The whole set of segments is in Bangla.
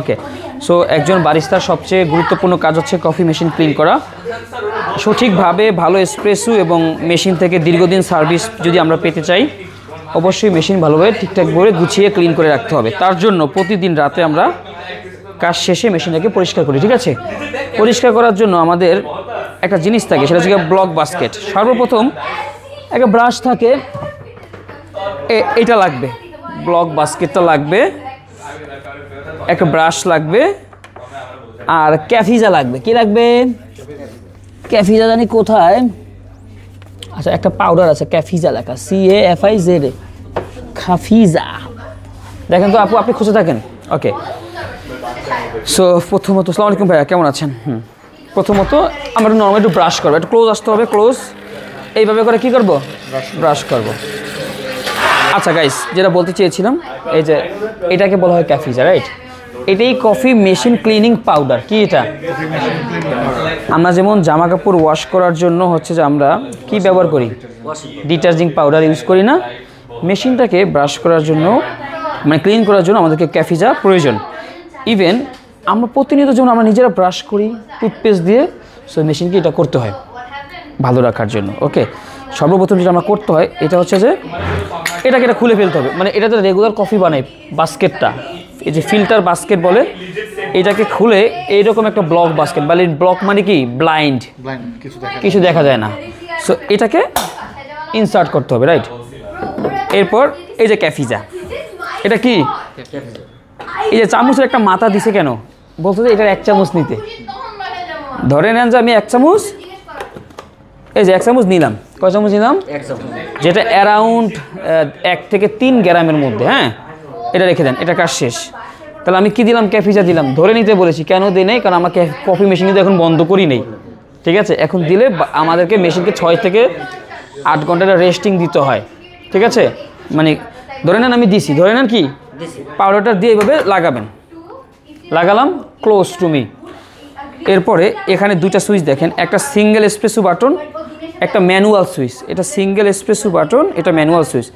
ওকে, সো একজন বারিস্তার সবচেয়ে গুরুত্বপূর্ণ কাজ হচ্ছে কফি মেশিন ক্লিন করা। সঠিকভাবে ভালো এসপ্রেসো এবং মেশিন থেকে দীর্ঘদিন সার্ভিস যদি আমরা পেতে চাই, অবশ্যই মেশিন ভালোভাবে ঠিকঠাকভাবে গুছিয়ে ক্লিন করে রাখতে হবে। তার জন্য প্রতিদিন রাতে আমরা কাজ শেষে মেশিনটাকে পরিষ্কার করি। ঠিক আছে, পরিষ্কার করার জন্য আমাদের একটা জিনিস থাকে, সেটা হচ্ছে ব্লক বাস্কেট। সর্বপ্রথম একটা ব্রাশ থাকে, এটা লাগবে, ব্লক বাস্কেটটা লাগবে, একটা ব্রাশ লাগবে, আর ক্যাফিজা লাগবে। কি লাগবে? ক্যাফিজা জানি কোথায়, আচ্ছা একটা পাউডার আছে ক্যাফিজা লেখা, CAFIZ, খাফিজা। দেখেন তো আপু, আপনি খুঁজে থাকেন। ওকে, সো প্রথমত আসসালামু আলাইকুম ভাইয়া, কেমন আছেন? প্রথমত আমরা নর্মালি একটু ব্রাশ করবো, একটু ক্লোজ আসতে হবে, ক্লোজ। এইভাবে করে কি করব? ব্রাশ করব। আচ্ছা গাইস, যেটা বলতে চেয়েছিলাম, এই যে এটাকে বলা হয় ক্যাফিজা, রাইট? এটাই কফি মেশিন ক্লিনিং পাউডার। কি এটা? আমরা যেমন জামা কাপড় ওয়াশ করার জন্য হচ্ছে যে আমরা কি ব্যবহার করি? ডিটারজেন্ট পাউডার ইউজ করি না? মেশিনটাকে ব্রাশ করার জন্য, মানে ক্লিন করার জন্য আমাদেরকে ক্যাফিজা প্রয়োজন। ইভেন আমরা প্রতিনিয়ত যেমন আমরা নিজেরা ব্রাশ করি টুথপেস্ট দিয়ে, সো মেশিনকে এটা করতে হয় ভালো রাখার জন্য। ওকে, সর্বপ্রথম যেটা আমরা করতে হয় এটা হচ্ছে যে এটাকে এটা খুলে ফেলতে হবে। মানে এটা তো রেগুলার কফি বানাই বাস্কেটটা, এই যে ফিল্টার বাস্কেট বলে, এটাকে খুলে এইরকম একটা ব্লক বাস্কেট, মানে ব্লক মানে কি ব্লাইন্ড, কিছু দেখা যায় না। সো এটাকে ইনসার্ট করতে হবে, রাইট? এরপর এই যে ক্যাফিজা, এটা কি? এই যে চামচের একটা মাথা দিছে কেন? বলতে যে এটার 1 চামচ নিতে। ধরে নেন যে আমি 1 চামচ, এই যে 1 চামচ নিলাম। কয় চামচ নিলাম? 1 চামচ, যেটা অ্যারাউন্ড 1 থেকে 3 গ্রামের মধ্যে। হ্যাঁ, এটা রেখে দেন, এটা কাজ শেষ। তাহলে আমি কি দিলাম? ক্যাফিজা দিলাম। ধরে নিতে বলেছি, কেন দিই নাই? কারণ আমাকে কফি মেশিন কিন্তু এখন বন্ধ করি নেই। ঠিক আছে, এখন দিলে আমাদেরকে মেশিনকে 6 থেকে 8 ঘন্টা রেস্টিং দিতে হয়। ঠিক আছে, মানে ধরে নেন আমি দিছি, ধরে নেন কি পাউডারটা দিয়ে এইভাবে লাগাবেন, লাগালাম, ক্লোজ টু মি। এরপরে এখানে 2টা সুইচ দেখেন, একটা সিঙ্গেল এসপ্রেসো বাটন, একটা ম্যানুয়াল সুইচ। এটা সিঙ্গেল এসপ্রেসো বাটন, এটা ম্যানুয়াল সুইচ।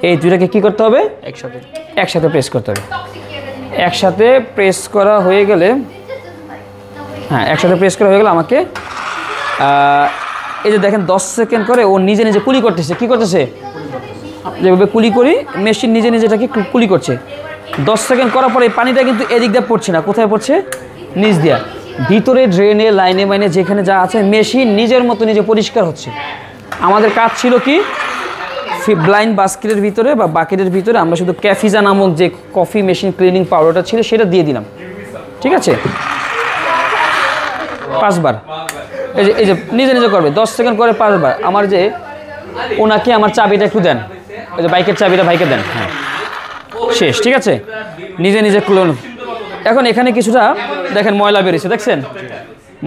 এই দুটাকে কি করতে হবে? একসাথে প্রেস করতে হবে। একসাথে প্রেস করা হয়ে গেলে, হ্যাঁ একসাথে প্রেস করা হয়ে গেলে আমাকে এই যে দেখেন 10 সেকেন্ড করে ও নিজে নিজে কুলি করতেছে। কি করতেছে? যেভাবে কুলি করি, মেশিন নিজে নিজে এটাকে কুলি করছে। 10 সেকেন্ড করার পরে এই পানিটা কিন্তু এদিক দিয়ে পড়ছে না, কোথায় পড়ছে? নিচ দিয়া, ভিতরে ড্রেনে লাইনে মাইনে যেখানে যা আছে, মেশিন নিজের মতো নিজে পরিষ্কার হচ্ছে। আমাদের কাজ ছিল কি, ব্লাইন্ড বাস্কেটের ভিতরে বা বাকেটের ভিতরে আমরা শুধু ক্যাফিজা নামক যে কফি মেশিন ক্লিনিং পাউডারটা ছিল সেটা দিয়ে দিলাম। ঠিক আছে, 5 বার। এই যে নিজে নিজে করবে, 10 সেকেন্ড করে 5 বার। আমার যে ওনাকে আমার চাবিটা একটু দেন, ওই যে বাইকের চাবিটা ভাইকে দেন। হ্যাঁ, শেষ। ঠিক আছে, নিজে নিজে ক্লোন। এখন এখানে কিছুটা দেখেন ময়লা বেরোচ্ছে, দেখছেন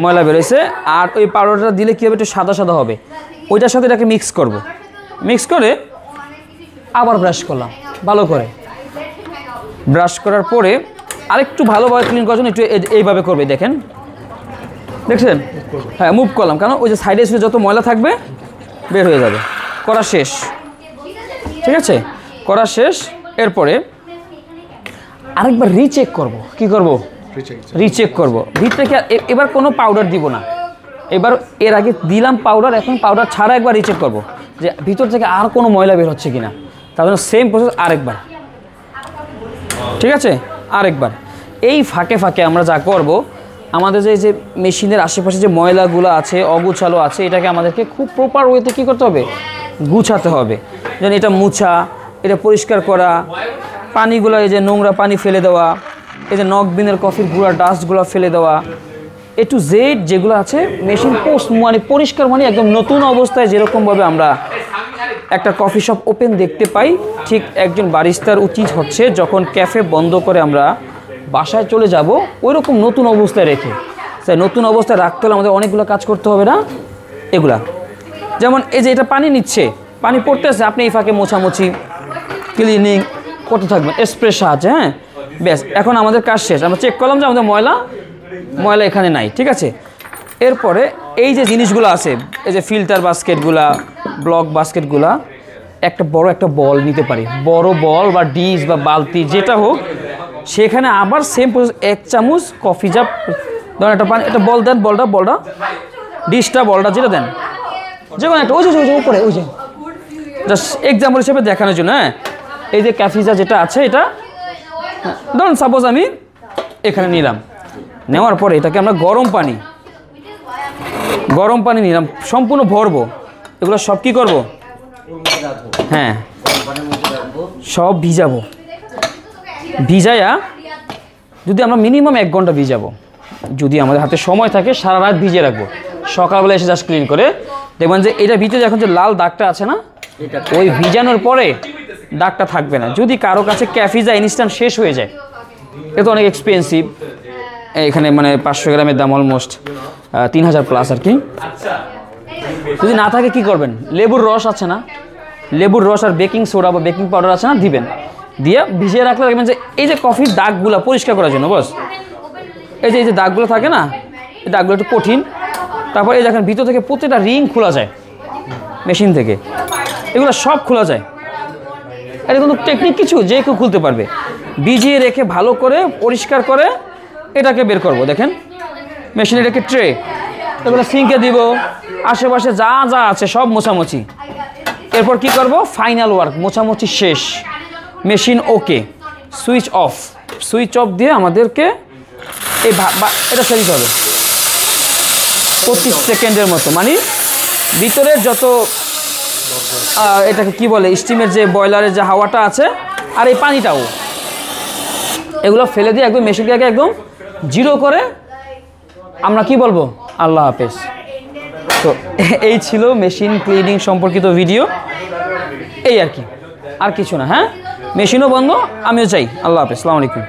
ময়লা বেরোচ্ছে। আর ওই পাউডারটা দিলে কী হবে? একটু সাদা সাদা হবে। ওইটার সাথে এটাকে মিক্স করব, মিক্স করে আবার ব্রাশ করলাম ভালো করে। ব্রাশ করার পরে আরেকটু ভালোভাবে ক্লিন করার জন্য একটু এইভাবে করবে, দেখেন, দেখছেন? হ্যাঁ, মুভ করলাম, কারণ ওই যে সাইডে যত ময়লা থাকবে বের হয়ে যাবে। করা শেষ। ঠিক আছে, করা শেষ। এরপরে আরেকবার রিচেক করব। কি করব? রিচেক করব। ভিতরে কি এবার কোনো পাউডার দিব না, এবার এর আগে দিলাম পাউডার, এখন পাউডার ছাড়া একবার রিচেক করব যে ভিতর থেকে আর কোনো ময়লা বের হচ্ছে কিনা। তার জন্য সেম প্রসেস আরেকবার। ঠিক আছে, আরেকবার। এই ফাঁকে ফাঁকে আমরা যা করব, আমাদের যে মেশিনের আশেপাশে যে ময়লাগুলো আছে, অগুছালো আছে, এটাকে আমাদেরকে খুব প্রপার ওয়েতে কী করতে হবে? গুছাতে হবে। যেন এটা মুছা, এটা পরিষ্কার করা, পানিগুলো এই যে নোংরা পানি ফেলে দেওয়া, এই যে নকবিনের কফির গুঁড়া ডাস্টগুলো ফেলে দেওয়া, এ টু জেড যেগুলো আছে মেশিন মানে পরিষ্কার, মানে একদম নতুন অবস্থায় যেরকমভাবে আমরা একটা কফি শপ ওপেন দেখতে পাই, ঠিক একজন বারিস্তার উচিত হচ্ছে যখন ক্যাফে বন্ধ করে আমরা বাসায় চলে যাব, ওইরকম নতুন অবস্থায় রেখে। তাই নতুন অবস্থায় রাখতে হলে আমাদের অনেকগুলো কাজ করতে হবে না? এগুলা যেমন এই যে এটা পানি নিচ্ছে, পানি পড়তেছে, আপনি এই ফাঁকে মোছামুছি ক্লিনিং করতে থাকবেন স্প্রের সাহায্যে। হ্যাঁ, ব্যাস, এখন আমাদের কাজ শেষ। আমরা চেক করলাম যে আমাদের ময়লা এখানে নাই। ঠিক আছে, এরপরে এই যে জিনিসগুলো আছে, এই যে ফিল্টার বাস্কেটগুলা, ব্লক বাস্কেটগুলা, একটা বড় একটা বল নিতে পারি, বড় বল বা ডিশ বা বালতি যেটা হোক, সেখানে আবার সেম প্রসেস 1 চামচ কফি জাপ ধরেন একটা পানি, একটা বল দেন, বলটা ডিশটা বলটা যেটা দেন যে কোনো একটা ওই যে উপরে ওই যে জাস্ট এক্সাম্পল হিসেবে দেখানোর জন্য। হ্যাঁ, এই যে ক্যাফিজা যেটা আছে এটা ধরুন সাপোজ আমি এখানে নিলাম, নেওয়ার পরে এটাকে আমরা গরম পানি নিলাম, সম্পূর্ণ ভরবো। এগুলো সব কি করব? হ্যাঁ, সব ভিজাবো। ভিজায়া যদি আমরা মিনিমাম 1 ঘন্টা ভিজাবো, যদি আমাদের হাতে সময় থাকে সারা রাত ভিজিয়ে রাখবো, সকালবেলা এসে জাস্ট ক্লিন করে দেখবেন যে এটা ভিতরে এখন যে লাল দাগটা আছে না, ওই ভিজানোর পরে দাগটা থাকবে না। যদি কারো কাছে ক্যাফিজা ইনস্ট্যান্ট শেষ হয়ে যায়, এটা অনেক এক্সপেন্সিভ, এখানে মানে 500 গ্রামের দাম অলমোস্ট 3000 প্লাস আর কি। যদি না থাকে কি করবেন, লেবুর রস আছে না, লেবুর রস আর বেকিং সোডা বা বেকিং পাউডার আছে না, দিবেন। দিয়ে ভিজিয়ে রাখলে দেখবেন যে এই যে কফির দাগগুলো পরিষ্কার করার জন্য বস, এই যে দাগগুলো থাকে না, এই দাগগুলো একটু কঠিন। তারপর এই দেখেন ভিতর থেকে প্রত্যেকটা রিং খোলা যায় মেশিন থেকে, এগুলো সব খোলা যায়। এটা কিন্তু টেকনিক কিছু, যে কেউ খুলতে পারবে। ভিজিয়ে রেখে ভালো করে পরিষ্কার করে এটাকে বের করব। দেখেন মেশিনে এটাকে ট্রে, এগুলো সিঙ্কে দিব, আশেপাশে যা যা আছে সব মোছামুছি। এরপর কি করব, ফাইনাল ওয়ার্ক, মোছামুছি শেষ, মেশিন ওকে, সুইচ অফ দিয়ে আমাদেরকে এই এটা ছেড়ে দিতে হবে 25 সেকেন্ডের মতো। মানে ভিতরের যত এটাকে কি বলে, স্টিমের যে বয়লারের যে হাওয়াটা আছে আর এই পানিটাও, এগুলো ফেলে দিয়ে একদম মেশিনটাকে একদম জিরো করে আমরা কি বলবো, আল্লাহ হাফেজ। তো এই ছিল মেশিন ক্লিনিং সম্পর্কিত ভিডিও, এই আর কি, আর কিছু না। হ্যাঁ, মেশিনও বন্ধ, আমিও চাই। আল্লাহ হাফেজ, আসসালামু আলাইকুম।